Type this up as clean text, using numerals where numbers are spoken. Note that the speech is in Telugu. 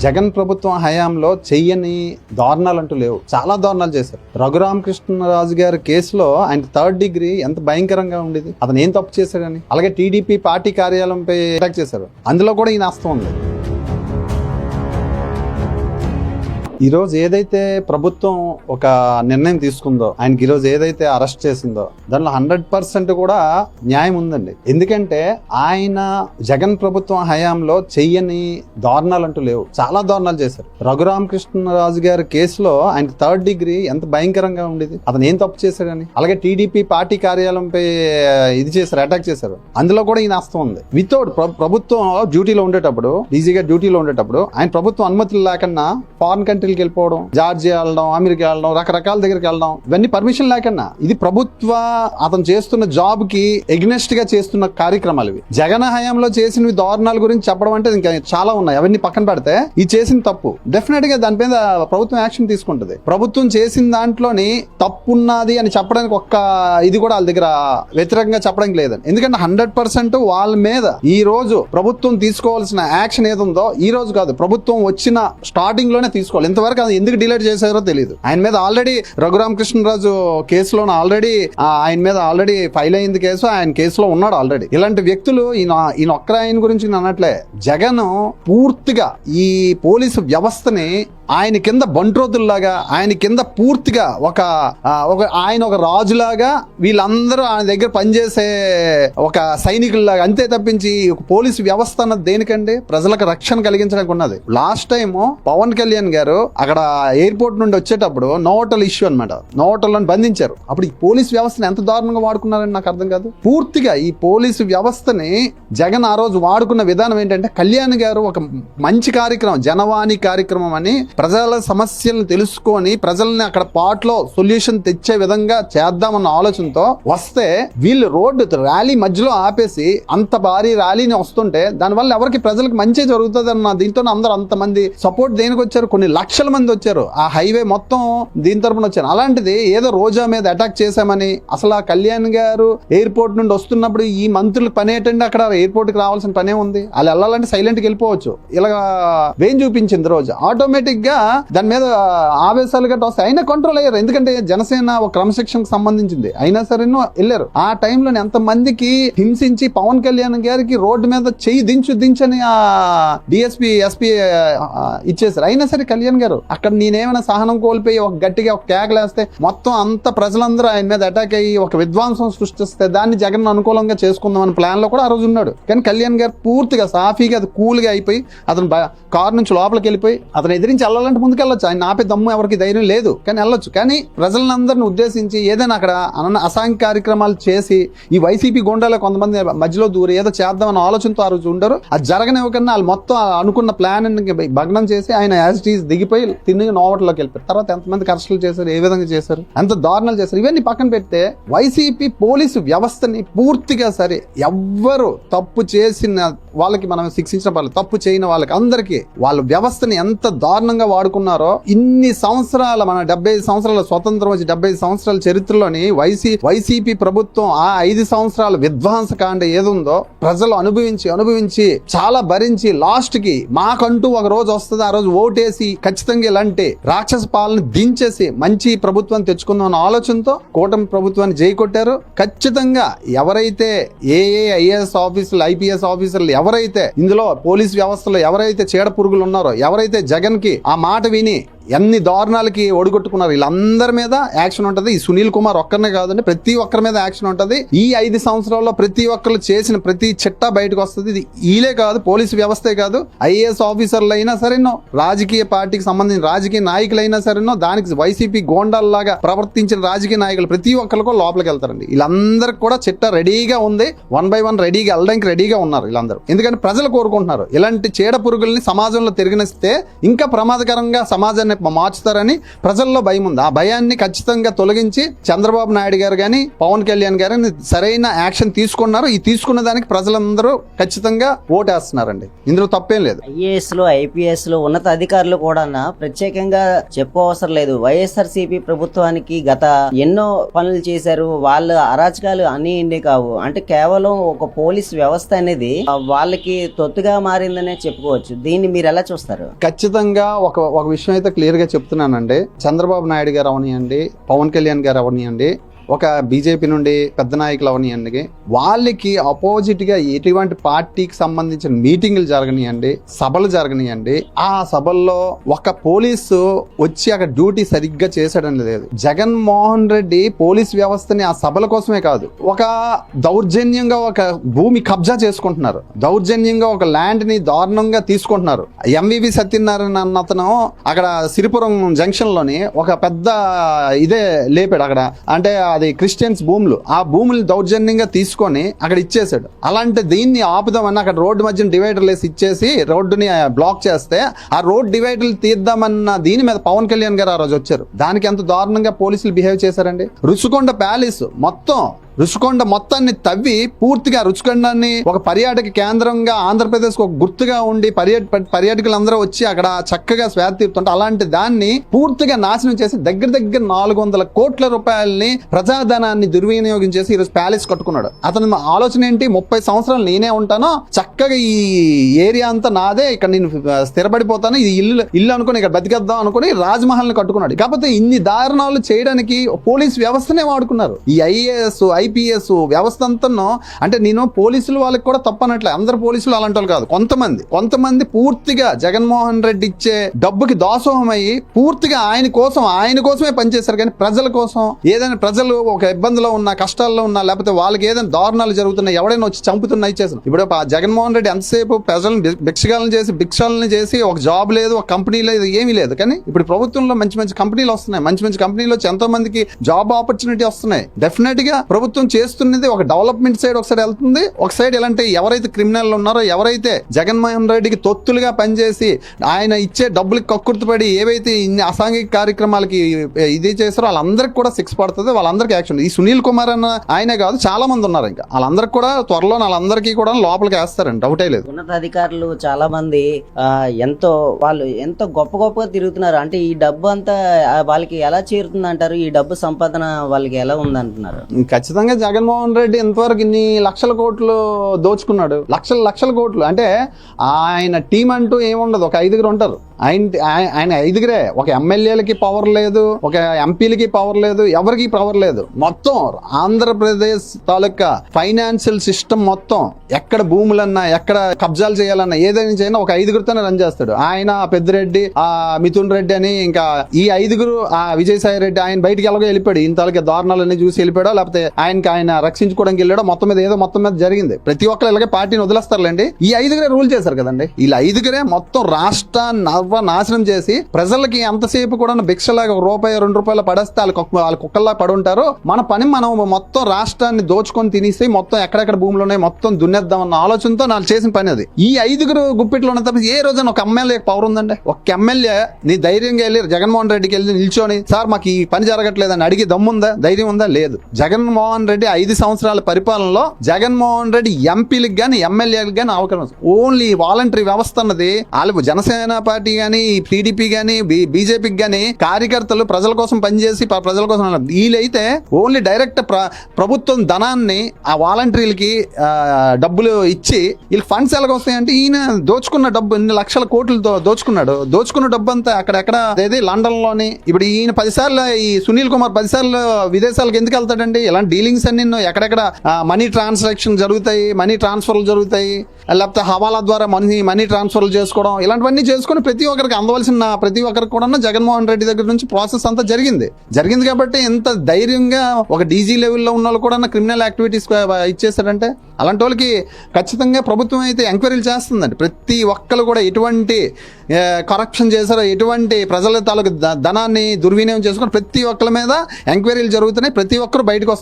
జగన్ ప్రభుత్వం హయాంలో చెయ్యని దారుణాలు అంటూ లేవు. చాలా దారుణాలు చేశారు. రఘురామకృష్ణరాజు గారి కేసులో ఆయన 3rd డిగ్రీ ఎంత భయంకరంగా ఉండేది. అతను ఏం తప్పు చేశాడని. అలాగే టీడీపీ పార్టీ కార్యాలయంపై అటాక్ చేశారు. అందులో కూడా ఈయన హస్తం ఉంది. ఈరోజు ఏదైతే ప్రభుత్వం ఒక నిర్ణయం తీసుకుందో, ఆయనకి ఈరోజు ఏదైతే అరెస్ట్ చేసిందో దానిలో 100% కూడా న్యాయం ఉందండి. ఎందుకంటే ఆయన జగన్ ప్రభుత్వం హయాంలో చెయ్యని దారుణాలు అంటూ లేవు. చాలా దారుణాలు చేశారు. రఘురామకృష్ణరాజు గారి కేసులో ఆయన 3rd డిగ్రీ ఎంత భయంకరంగా ఉండేది. అతను ఏం తప్పు చేశాడని. అలాగే టీడీపీ పార్టీ కార్యాలయంపై అటాక్ చేశారు. అందులో కూడా ఈయన హస్తం ఉంది. వితౌట్ ప్రభుత్వం డ్యూటీలో ఉండేటప్పుడు, ఈజీగా డ్యూటీలో ఉండేటప్పుడు ఆయన ప్రభుత్వం అనుమతులు లేకుండా ఫారెన్ కంట్రీకి వెళ్ళిపోవడం, జార్జియా వెళ్ళడం, అమెరికా వెళ్ళడం, రకరకాల దగ్గరికి వెళ్ళడం, ఇవన్నీ పర్మిషన్ లేకుండా. ఇది ప్రభుత్వ అతను చేస్తున్న జాబ్ కి ఎగ్నెస్ట్ గా చేస్తున్న కార్యక్రమాలు ఇవి. జగన్ హయాంలో చేసిన దారుణాల గురించి చెప్పడం అంటే ఇంకా చాలా ఉన్నాయి. అవన్నీ పక్కన పెడితే ఈ చేసిన తప్పు డెఫినెట్ గా దాని మీద ప్రభుత్వం యాక్షన్ తీసుకుంటది. ప్రభుత్వం చేసిన దాంట్లోని తప్పు ఉన్నది అని చెప్పడానికి ఒక్క ఇది కూడా వాళ్ళ దగ్గర వ్యతిరేకంగా చెప్పడానికి లేదని. ఎందుకంటే 100% వాళ్ళ మీద ఈ రోజు ప్రభుత్వం తీసుకోవాల్సిన యాక్షన్ ఏదుందో ఈ రోజు కాదు, ప్రభుత్వం వచ్చిన స్టార్టింగ్ లోనే తీసుకోవాలి. ఇంతవరకు అది ఎందుకు డిలేట్ చేశారో తెలియదు. ఆయన మీద ఆల్రెడీ రఘురామకృష్ణరాజు కేసులో ఆయన మీద ఆల్రెడీ ఫైల్ అయింది కేసు. ఆయన కేసులో ఉన్నాడు ఆల్రెడీ. ఇలాంటి వ్యక్తులు ఈయన ఒక్క ఆయన గురించి అనట్లే. జగన్ పూర్తిగా ఈ పోలీసు వ్యవస్థని ఆయన కింద బంట్రోతుల్లాగా, ఆయన కింద పూర్తిగా ఆయన ఒక రాజులాగా, వీళ్ళందరూ ఆయన దగ్గర పనిచేసే ఒక సైనికుల్లాగా, అంతే తప్పించి ఒక పోలీసు వ్యవస్థ అన్నది దేనికండి? ప్రజలకు రక్షణ కలిగించడానికి ఉన్నది. లాస్ట్ టైం పవన్ కళ్యాణ్ గారు అక్కడ ఎయిర్పోర్ట్ నుండి వచ్చేటప్పుడు నోటల్ ఇష్యూ అనమాట, నోటలను బంధించారు. అప్పుడు ఈ పోలీసు వ్యవస్థను ఎంత దారుణంగా వాడుకున్నారని నాకు అర్థం కాదు. పూర్తిగా ఈ పోలీసు వ్యవస్థని జగన్ ఆ రోజు వాడుకున్న విధానం ఏంటంటే, కళ్యాణ్ గారు ఒక మంచి కార్యక్రమం, జనవాణి కార్యక్రమం అని, ప్రజల సమస్యలను తెలుసుకొని ప్రజల్ని అక్కడ పాటలో సొల్యూషన్ తెచ్చే విధంగా చేద్దామన్న ఆలోచనతో వస్తే, వీళ్ళు రోడ్డు ర్యాలీ మధ్యలో ఆపేసి అంత భారీ ర్యాలీని వస్తుంటే దానివల్ల ఎవరికి ప్రజలకు మంచి జరుగుతుంది అన్న దీంతో అందరూ అంతమంది సపోర్ట్ దేనికి వచ్చారు? కొన్ని లక్షల మంది వచ్చారు. ఆ హైవే మొత్తం దీని తరపున వచ్చారు. అలాంటిది ఏదో రోజా మీద అటాక్ చేశామని, అసలు ఆ కళ్యాణ్ గారు ఎయిర్పోర్ట్ నుండి వస్తున్నప్పుడు ఈ మంత్రులు పని ఏంటంటే అక్కడ ఎయిర్పోర్ట్ కి రావాల్సిన పనే ఉంది. వాళ్ళు వెళ్ళాలంటే సైలెంట్ గా వెళ్ళిపోవచ్చు. ఇలాగా వేం చూపించింది రోజు. ఆటోమేటిక్ గా దాని మీద ఆవేశాలు గట్రా వస్తాయి. అయినా కంట్రోల్ అయ్యారు. ఎందుకంటే జనసేన ఒక క్రమశిక్షణకు సంబంధించింది. అయినా సరే వెళ్ళారు. ఆ టైంలో ఎంత మందికి హింసించి పవన్ కళ్యాణ్ గారికి రోడ్డు మీద చెయ్యి దించని ఆ డిఎస్పీ ఎస్పీ ఇచ్చేసారు. అయినా సరే కళ్యాణ్ గారు అక్కడ నేనేమైనా సహనం కోల్పోయి ఒక గట్టిగా ఒక కేకలేస్తే మొత్తం అంత ప్రజలందరూ ఆయన మీద అటాక్ అయ్యి ఒక విధ్వంసం సృష్టిస్తే దాన్ని జగన్ అనుకూలంగా చేసుకుందాం అనే ప్లాన్ లో కూడా ఆ రోజు ఉన్నాడు. కానీ కళ్యాణ్ గారు పూర్తిగా సాఫీగా అది కూల్ గా అయిపోయి అతను కారు నుంచి లోపలికి వెళ్ళిపోయి అతను ఎదిరించి వెళ్ళాలంటే ముందుకు వెళ్ళొచ్చు. ఆయన ఆపే దమ్ము ఎవరికి ధైర్యం లేదు, కానీ వెళ్ళొచ్చు. కానీ ప్రజలందరిని ఉద్దేశించి ఏదైనా అక్కడ అసాంఘిక కార్యక్రమాలు చేసి ఈ వైసీపీ గుండాలో కొంతమంది మధ్యలో దూరి ఏదో చేద్దామన్న ఆలోచనతో ఆ రోజు ఉండరు. అది జరగనివ్వకన్నా వాళ్ళు మొత్తం అనుకున్న ప్లాన్ భగ్నం చేసి ఆయన యాజ్ ఇట్ ఈజ్ దిగిపోయి తిరిగి నోవట్లోకి వెళ్ళిపోయారు. తర్వాత ఎంతమంది అరెస్టులు చేశారు, ఏ విధంగా చేశారు, ఎంత దారుణాలు చేశారు, ఇవన్నీ పక్కన పెడితే వైసీపీ పోలీసు వ్యవస్థని పూర్తిగా సరే ఎవ్వరు తప్పు చేసిన వాళ్ళకి మనం శిక్షించిన వాళ్ళు, తప్పు చేయని వాళ్ళకి అందరికీ వాళ్ళ వ్యవస్థని ఎంత దారుణంగా వాడుకున్నారో. ఇన్ని సంవత్సరాల మన 75 సంవత్సరాల స్వతంత్రం వచ్చి 75 సంవత్సరాల చరిత్రలోని వైసీపీ ప్రభుత్వం ఆ 5 సంవత్సరాల విధ్వంసకాండ ఏదుందో ప్రజలు అనుభవించి చాలా భరించి లాస్ట్ కి మాకంటూ ఒక రోజు వస్తుంది, ఆ రోజు ఓటేసి ఖచ్చితంగా ఇలాంటి రాక్షస పాలన దించేసి మంచి ప్రభుత్వం తెచ్చుకుందాం అన్న ఆలోచనతో కూటమి ప్రభుత్వాన్ని జై కొట్టారు. ఖచ్చితంగా ఎవరైతే ఐఏఎస్ ఆఫీసర్లు, ఐపీఎస్ ఆఫీసర్లు ఎవరైతే ఇందులో పోలీస్ వ్యవస్థలో ఎవరైతే చీడ పురుగులు ఉన్నారో, ఎవరైతే జగన్ కి ఆ మాట విని ఎన్ని దారుణాలకి ఒడిగొట్టుకున్నారు, వీళ్ళందరి మీద యాక్షన్ ఉంటది. ఈ సునీల్ కుమార్ ఒక్కరినే కాదండి, ప్రతి ఒక్కరి మీద యాక్షన్ ఉంటది. ఈ 5 సంవత్సరాల్లో ప్రతి ఒక్కరు చేసిన ప్రతి చిట్టా బయటకు వస్తుంది. ఇది వీలే కాదు, పోలీసు వ్యవస్థే కాదు, ఐఏఎస్ ఆఫీసర్లు అయినా సరేనో, రాజకీయ పార్టీకి సంబంధించిన రాజకీయ నాయకులైనా సరేనో, దానికి వైసీపీ గోండాల్లాగా ప్రవర్తించిన రాజకీయ నాయకులు ప్రతి ఒక్కరు కూడా లోపలికి వెళ్తారండి. వీళ్ళందరికీ కూడా చిట్టా రెడీగా ఉంది. 1 by 1 రెడీగా వెళ్ళడానికి రెడీగా ఉన్నారు వీళ్ళందరూ. ఎందుకంటే ప్రజలు కోరుకుంటున్నారు ఇలాంటి చీడ పురుగుల్ని సమాజంలో తిరగనిస్తే ఇంకా ప్రమాదకరంగా సమాజాన్ని మార్చుతారని ప్రజల్లో భయం ఉంది. ఆ భయాన్ని ఖచ్చితంగా తొలగించి చంద్రబాబు నాయుడు గారు కానీ పవన్ కళ్యాణ్ గారు సరైన యాక్షన్ తీసుకున్నారు. ఈ తీసుకున్న దానికి ప్రజలందరూ ఖచ్చితంగా ఓటేస్తున్నారండి. ఇందులో తప్పేం లేదు. ఐఏఎస్లు ఐపీఎస్లు ఉన్నత అధికారులు కూడా ప్రత్యేకంగా చెప్పుకోవసరం లేదు. వైఎస్ఆర్సీపీ ప్రభుత్వానికి గత ఎన్నో పనులు చేశారు. వాళ్ళ అరాచకాలు అన్ని ఇండి కావు. అంటే కేవలం ఒక పోలీస్ వ్యవస్థ అనేది వాళ్ళకి తొత్తుగా మారిందనే చెప్పుకోవచ్చు. దీన్ని మీరు ఎలా చూస్తారు? ఖచ్చితంగా ఒక విషయం అయితే క్లియర్ గా చెప్తున్నానండి. చంద్రబాబు నాయుడు గారు అవనియండి, పవన్ కళ్యాణ్ గారు అవనియండి, ఒక బీజేపీ నుండి పెద్ద నాయకులు అవనియండి, వాళ్ళకి అపోజిట్ గా ఎటువంటి పార్టీకి సంబంధించిన మీటింగ్లు జరగనియండి, సభలు జరగనియండి, ఆ సభల్లో ఒక పోలీసు వచ్చి అక్కడ డ్యూటీ సరిగ్గా చేశాడని లేదు. జగన్మోహన్ రెడ్డి పోలీస్ వ్యవస్థని ఆ సభల కోసమే కాదు, ఒక దౌర్జన్యంగా ఒక భూమి కబ్జా చేసుకుంటున్నారు, దౌర్జన్యంగా ఒక ల్యాండ్ ని దారుణంగా తీసుకుంటున్నారు. ఎంవివి సత్యనారాయణ అన్న అతను అక్కడ సిరిపురం జంక్షన్ లోని ఒక పెద్ద ఇదే లేపాడు అక్కడ. అంటే అది క్రిస్టియన్స్ భూములు, ఆ భూములు దౌర్జన్యంగా తీసుకొని అక్కడ ఇచ్చేసాడు. అలాంటి దీన్ని ఆపుదామని అక్కడ రోడ్డు మధ్యన డివైడర్లు వేసి ఇచ్చేసి రోడ్డుని బ్లాక్ చేస్తే ఆ రోడ్ డివైడర్లు తీద్దామన్న దీని మీద పవన్ కళ్యాణ్ గారు ఆ రోజు వచ్చారు. దానికి ఎంత దారుణంగా పోలీసులు బిహేవ్ చేశారండి. రుషికొండ ప్యాలెస్ రుషికొండ మొత్తాన్ని తవ్వి పూర్తిగా రుషికొండాన్ని ఒక పర్యాటక కేంద్రంగా ఆంధ్రప్రదేశ్ ఒక గుర్తుగా ఉండి పర్యాటకులందరూ వచ్చి అక్కడ చక్కగా స్వేద తీరుతుంటే అలాంటి దాన్ని పూర్తిగా నాశనం చేసి దగ్గర 400 కోట్ల రూపాయలని ప్రజాధనాన్ని దుర్వినియోగం చేసి ఈరోజు ప్యాలెస్ కట్టుకున్నాడు. అతని ఆలోచన ఏంటి? 30 సంవత్సరాలు నేనే ఉంటాను, చక్కగా ఈ ఏరియా అంతా నాదే, ఇక్కడ నేను స్థిరపడిపోతాను, ఇది ఇల్లు అనుకుని ఇక్కడ బతికేద్దాం అనుకుని రాజ్మహల్ ని కట్టుకున్నాడు. కాకపోతే ఇన్ని దారుణాలు చేయడానికి పోలీస్ వ్యవస్థనే వాడుకున్నారు. ఈ ఐఏఎస్ ఐపీఎస్ వ్యవస్థ అంతా అంటే నేను పోలీసులు వాళ్ళకి కూడా తప్పనట్లే, అందరు పోలీసులు అలాంటి వాళ్ళు కాదు. కొంతమంది పూర్తిగా జగన్మోహన్ రెడ్డి ఇచ్చే డబ్బుకి దాసోహం అయ్యి పూర్తిగా ఆయన కోసమే పనిచేశారు. కానీ ప్రజల కోసం ఏదైనా ప్రజలు ఒక ఇబ్బందిలో ఉన్న, కష్టాల్లో ఉన్నా, లేకపోతే వాళ్ళకి ఏదైనా దారుణాలు జరుగుతున్నాయి, ఎవడైనా వచ్చి చంపుతున్నా ఇచ్చేసాను. ఇప్పుడు జగన్మోహన్ రెడ్డి ఎంతసేపు ప్రజలను భిక్షగాలను చేసి ఒక జాబ్ లేదు, ఒక కంపెనీ లేదు, ఏమీ లేదు. కానీ ఇప్పుడు ప్రభుత్వంలో మంచి కంపెనీలు వస్తున్నాయి. మంచి కంపెనీలు వచ్చి ఎంతో మందికి జాబ్ ఆపర్చునిటీ వస్తున్నాయి. డెఫినెట్ గా ప్రభుత్వం చేస్తున్నది ఒక డెవలప్మెంట్ సైడ్ ఒకసారి వెళ్తుంది, ఒక సైడ్ ఎలాంటి ఎవరైతే క్రిమినల్ ఉన్నారో, ఎవరైతే జగన్మోహన్ రెడ్డికి తొత్తులుగా పనిచేసి ఆయన ఇచ్చే డబ్బులకి కక్కుర్తిపడి ఏవైతే ఇన్ని అసాంఘిక కార్యక్రమాలకి ఇది చేస్తారో వాళ్ళందరికీ కూడా శిక్ష పడుతుంది, వాళ్ళందరికీ యాక్షన్. ఈ సునీల్ కుమార్ అన్న ఆయనే కాదు, చాలా మంది ఉన్నారు. ఇంకా వాళ్ళందరికీ కూడా త్వరలో వాళ్ళందరికీ కూడా లోపలికి వేస్తారండి, డౌటే లేదు. ఉన్నతాధికారులు చాలా మంది ఎంతో గొప్పగా తిరుగుతున్నారు. అంటే ఈ డబ్బు అంతా వాళ్ళకి ఎలా చేరుతుంది అంటారు? ఈ డబ్బు సంపాదన వాళ్ళకి ఎలా ఉంది అంటున్నారు? ఖచ్చితంగా జగన్మోహన్ రెడ్డి ఇంతవరకు ఇన్ని లక్షల కోట్లు దోచుకున్నాడు. లక్షల కోట్లు అంటే ఆయన టీం అంటూ ఏముండదు, ఒక 5 ఉంటారు. ఆయన 5 ఒక ఎమ్మెల్యేలకి పవర్ లేదు, ఒక ఎంపీలకి పవర్ లేదు, ఎవరికి పవర్ లేదు. మొత్తం ఆంధ్రప్రదేశ్ తాలూకా ఫైనాన్షియల్ సిస్టమ్ మొత్తం ఎక్కడ భూములన్నా, ఎక్కడ కబ్జాలు చేయాలన్నా, ఏదైనా చేయనా ఒక 5తోనే రన్ చేస్తాడు. ఆయన పెద్దిరెడ్డి, మిథున్ రెడ్డి అని ఇంకా ఈ 5 విజయసాయి రెడ్డి ఆయన బయటికి ఎలాగో వెళ్ళిపోయాడు. ఈయన తాలూకా దారుణాలన్నీ చూసి వెళ్ళిపోయాడో, లేకపోతే ఆయన రక్షించుకోవడానికి వెళ్ళాడో, మొత్తం మీద జరిగింది. ప్రతి ఒక్కరు ఇలాగే పార్టీని వదిలేస్తారులేండి. ఈ 5 రూల్ చేశారు కదండి. వీళ్ళు 5 మొత్తం రాష్ట్రాన్ని నాశనం చేసి ప్రజలకి ఎంతసేపు కూడా భిక్షలాగా ₹1, ₹2 పడేస్తే వాళ్ళు కుక్కల్లా పడుంటారు. మన పని మనం మొత్తం రాష్ట్రాన్ని దోచుకొని తినేసి మొత్తం ఎక్కడెక్కడ భూములు ఉన్నాయి మొత్తం దున్నేద్దామన్న ఆలోచనతో నాకు చేసిన పని అది. ఈ 5 గుప్పిట్లో ఉన్న తప్ప ఏ రోజున ఒక ఎమ్మెల్యే పవర్ ఉందండి? ఒక ఎమ్మెల్యే నీ ధైర్యంగా వెళ్ళి జగన్మోహన్ రెడ్డికి వెళ్ళి నిల్చొని సార్ మాకు ఈ పని జరగట్లేదని అడిగి దమ్ముందా, ధైర్యం ఉందా? లేదు. జగన్మోహన్ రెడ్డి 5 సంవత్సరాల పరిపాలనలో జగన్మోహన్ రెడ్డి ఎంపీలకు గానీ ఎమ్మెల్యేలకు గానీ అవకాశం ఓన్లీ వాలంటరీ వ్యవస్థ అన్నది వాళ్ళు జనసేన పార్టీ గానీ టీడీపీ గానీ బీజేపీకి గానీ కార్యకర్తలు ప్రజల కోసం పనిచేసి ప్రజల కోసం వీళ్ళైతే ఓన్లీ డైరెక్ట్ ప్రభుత్వం ధనాన్ని ఆ వాలంటీర్లకి డబ్బులు ఇచ్చి వీళ్ళకి ఫండ్స్ ఎలాగ వస్తాయంటే ఈయన దోచుకున్న డబ్బు ఇన్ని లక్షల కోట్లు దోచుకున్న డబ్బు అంతా అక్కడెక్కడ అదేది లండన్ లోని. ఇప్పుడు ఈయన 10 సార్లు ఈ సునీల్ కుమార్ 10 సార్లు విదేశాలకు ఎందుకు వెళ్తాడండి? ఇలాంటి డీలింగ్స్ అన్ని ఎక్కడెక్కడ మనీ ట్రాన్సాక్షన్ జరుగుతాయి, మనీ ట్రాన్స్ఫర్లు జరుగుతాయి, లేకపోతే హవాలా ద్వారా మనీ ట్రాన్స్ఫర్లు చేసుకోవడం, ఇలాంటివన్నీ చేసుకుని ప్రతి ఒక్కరికి అందవలసిన ప్రతి ఒక్కరికి కూడా జగన్మోహన్ రెడ్డి దగ్గర నుంచి ప్రాసెస్ అంతా జరిగింది కాబట్టి ఎంత ధైర్యంగా ఒక డీజీ లెవెల్లో ఉన్న వాళ్ళు కూడా క్రిమినల్ యాక్టివిటీస్ ఇచ్చేసారంటే అలాంటి వాళ్ళకి ఖచ్చితంగా ప్రభుత్వం అయితే ఎంక్వైరీలు చేస్తుందండి. ప్రతి ఒక్కరు కూడా ఎటువంటి కరప్షన్ చేశారో, ఎటువంటి ప్రజల తాలూకు ధనాన్ని దుర్వినియోగం చేసుకుని ప్రతి ఒక్కరి మీద ఎంక్వైరీలు జరుగుతున్నాయి. ప్రతి ఒక్కరు బయటకు వస్తారు.